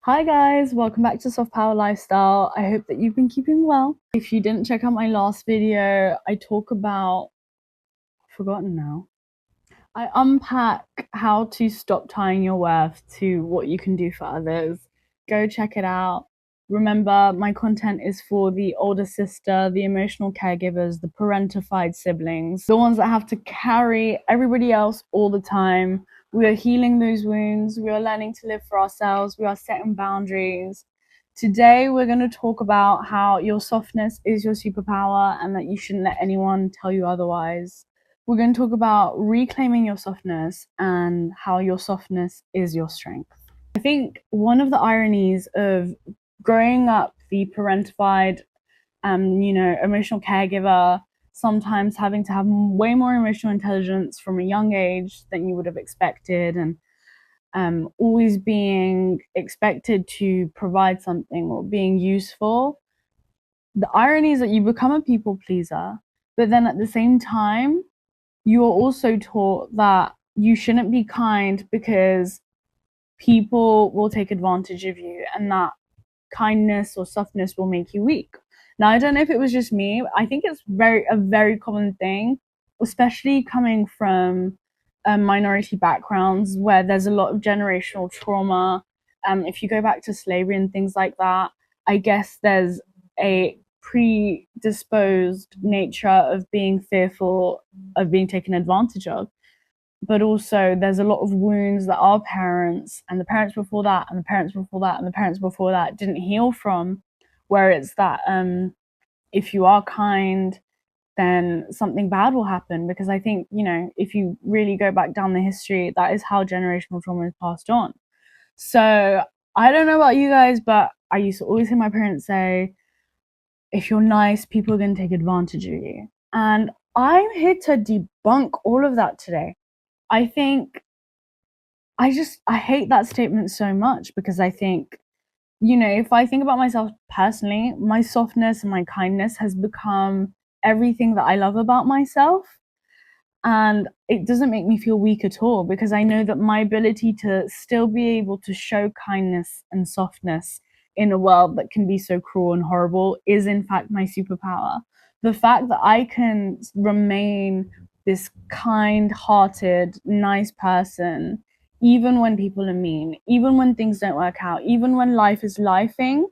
Hi guys, welcome back to Soft Power Lifestyle. I hope that you've been keeping well. If you didn't check out my last video, I talk about, forgotten now. I unpack how to stop tying your worth to what you can do for others. Go check it out. Remember, my content is for the older sister, the emotional caregivers, the parentified siblings, the ones that have to carry everybody else all the time. We are healing those wounds. We are learning to live for ourselves. We are setting boundaries. Today, we're going to talk about how your softness is your superpower and that you shouldn't let anyone tell you otherwise. We're going to talk about reclaiming your softness and how your softness is your strength. I think one of the ironies of growing up the parentified, emotional caregiver, sometimes having to have way more emotional intelligence from a young age than you would have expected, and always being expected to provide something or being useful. The irony is that you become a people pleaser, but then at the same time, you are also taught that you shouldn't be kind because people will take advantage of you and that kindness or softness will make you weak. Now, I don't know if it was just me. I think it's a very common thing, especially coming from minority backgrounds where there's a lot of generational trauma. If you go back to slavery and things like that, I guess there's a predisposed nature of being fearful of being taken advantage of. But also, there's a lot of wounds that our parents and the parents before that and the parents before that and the parents before that didn't heal from, where it's that if you are kind, then something bad will happen. Because I think, if you really go back down the history, that is how generational trauma is passed on. So I don't know about you guys, but I used to always hear my parents say, if you're nice, people are going to take advantage of you. And I'm here to debunk all of that today. I think I hate that statement so much because I think, if I think about myself personally, my softness and my kindness has become everything that I love about myself. And it doesn't make me feel weak at all because I know that my ability to still be able to show kindness and softness in a world that can be so cruel and horrible is in fact my superpower. The fact that I can remain this kind-hearted, nice person, even when people are mean, even when things don't work out, even when life is lifing,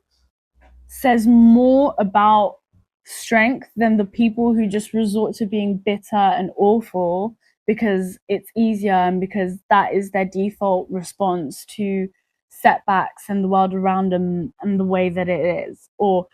says more about strength than the people who just resort to being bitter and awful because it's easier and because that is their default response to setbacks and the world around them and the way that it is, or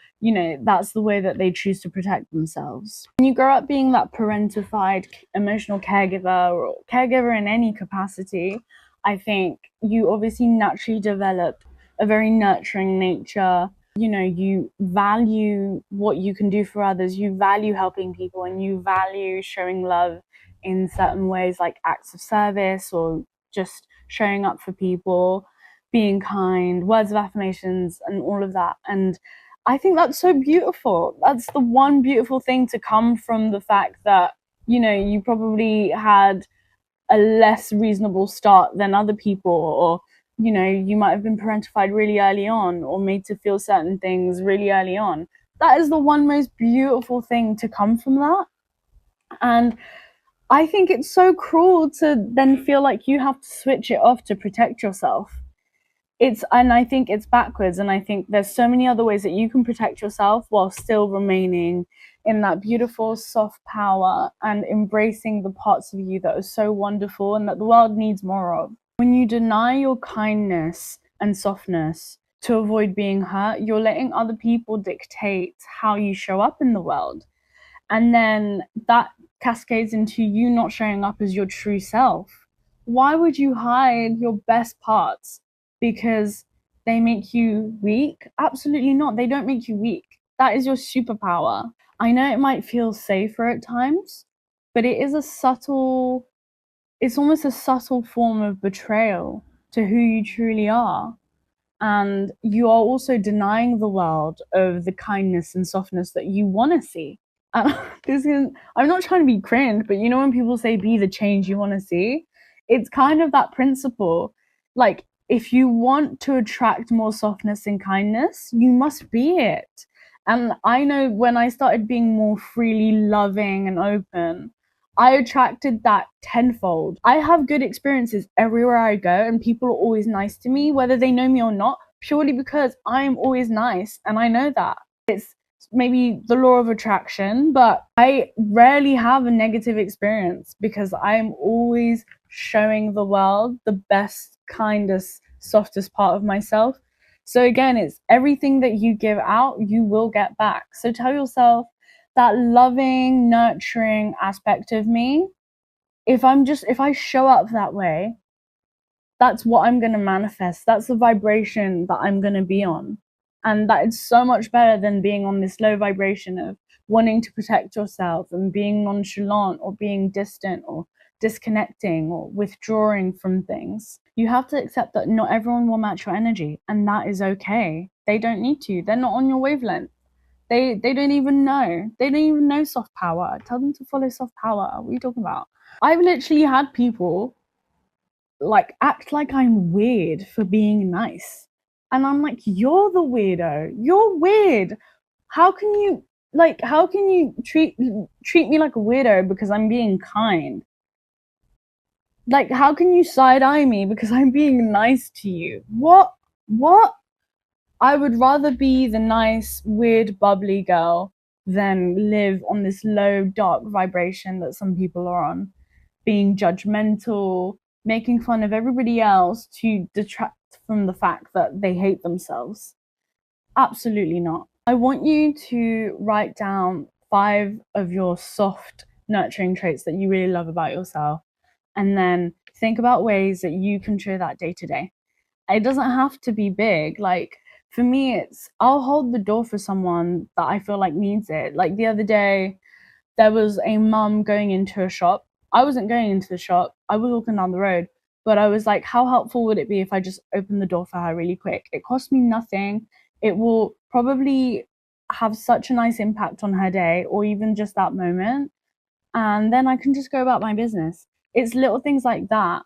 that's the way that they choose to protect themselves. When you grow up being that parentified emotional caregiver or caregiver in any capacity, I think you obviously naturally develop a very nurturing nature. You value what you can do for others, you value helping people, and you value showing love in certain ways like acts of service or just showing up for people, being kind, words of affirmations, and all of that. And I think that's so beautiful. That's the one beautiful thing to come from the fact that you probably had a less reasonable start than other people, or you might have been parentified really early on or made to feel certain things really early on. That is the one most beautiful thing to come from that. And I think it's so cruel to then feel like you have to switch it off to protect yourself. And I think it's backwards. And I think there's so many other ways that you can protect yourself while still remaining in that beautiful soft power and embracing the parts of you that are so wonderful and that the world needs more of. When you deny your kindness and softness to avoid being hurt, you're letting other people dictate how you show up in the world. And then that cascades into you not showing up as your true self. Why would you hide your best parts? Because they make you weak? Absolutely not. They don't make you weak. That is your superpower. I know it might feel safer at times, but it's almost a subtle form of betrayal to who you truly are. And you are also denying the world of the kindness and softness that you want to see. And I'm not trying to be cringe, but when people say be the change you want to see, it's kind of that principle. Like, if you want to attract more softness and kindness, you must be it. And I know when I started being more freely loving and open, I attracted that tenfold. I have good experiences everywhere I go, and people are always nice to me, whether they know me or not, purely because I'm always nice, and I know that. It's maybe the law of attraction, but I rarely have a negative experience because I'm always showing the world the best, kindest, softest part of myself. So again, it's everything that you give out, you will get back. So tell yourself that loving, nurturing aspect of me, if I show up that way, that's what I'm going to manifest. That's the vibration that I'm going to be on. And that is so much better than being on this low vibration of wanting to protect yourself and being nonchalant or being distant or disconnecting or withdrawing from things. You have to accept that not everyone will match your energy, and that is okay. They don't need to. They're not on your wavelength. They don't even know. They don't even know soft power. Tell them to follow soft power. What are you talking about? I've literally had people like act like I'm weird for being nice. And I'm like, you're the weirdo. You're weird. How can you treat me like a weirdo because I'm being kind? Like, how can you side eye me because I'm being nice to you? What? What? I would rather be the nice, weird, bubbly girl than live on this low, dark vibration that some people are on, being judgmental, making fun of everybody else to detract from the fact that they hate themselves. Absolutely not. I want you to write down 5 of your soft, nurturing traits that you really love about yourself, and then think about ways that you can show that day to day. It doesn't have to be big. Like, for me, it's I'll hold the door for someone that I feel like needs it. Like the other day, there was a mum going into a shop. I wasn't going into the shop. I was walking down the road, but I was like, how helpful would it be if I just opened the door for her really quick? It cost me nothing. It will probably have such a nice impact on her day or even just that moment. And then I can just go about my business. It's little things like that,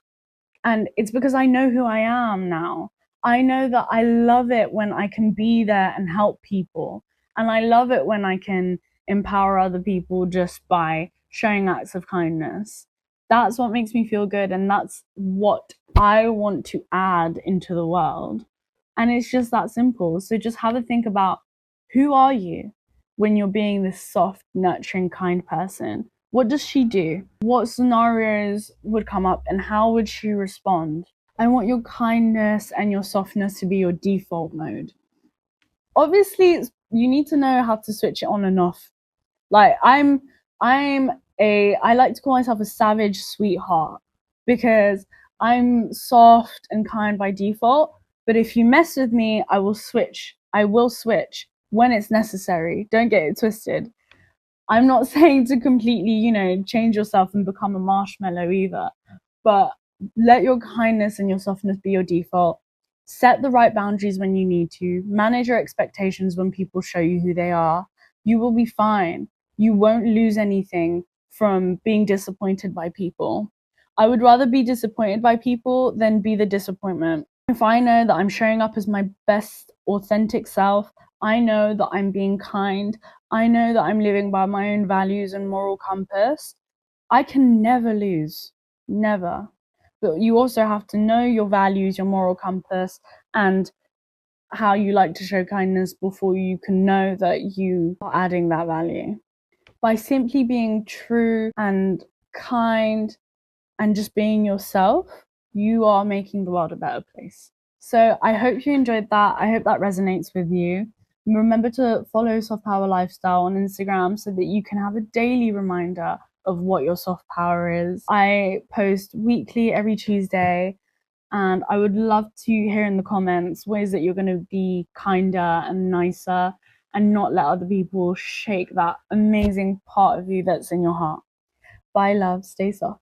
and it's because I know who I am now. I know that I love it when I can be there and help people. And I love it when I can empower other people just by showing acts of kindness. That's what makes me feel good. And that's what I want to add into the world. And it's just that simple. So just have a think about, who are you when you're being this soft, nurturing, kind person? What does she do? What scenarios would come up and how would she respond? I want your kindness and your softness to be your default mode. Obviously, you need to know how to switch it on and off. Like I like to call myself a savage sweetheart because I'm soft and kind by default. But if you mess with me, I will switch. I will switch when it's necessary. Don't get it twisted. I'm not saying to completely, change yourself and become a marshmallow either, but let your kindness and your softness be your default. Set the right boundaries when you need to. Manage your expectations when people show you who they are. You will be fine. You won't lose anything from being disappointed by people. I would rather be disappointed by people than be the disappointment. If I know that I'm showing up as my best authentic self, I know that I'm being kind, I know that I'm living by my own values and moral compass, I can never lose. Never. But you also have to know your values, your moral compass, and how you like to show kindness before you can know that you are adding that value. By simply being true and kind and just being yourself, you are making the world a better place. So I hope you enjoyed that. I hope that resonates with you. Remember to follow Soft Power Lifestyle on Instagram so that you can have a daily reminder of what your soft power is. I post weekly every Tuesday, and I would love to hear in the comments ways that you're going to be kinder and nicer and not let other people shake that amazing part of you that's in your heart. Bye, love. Stay soft.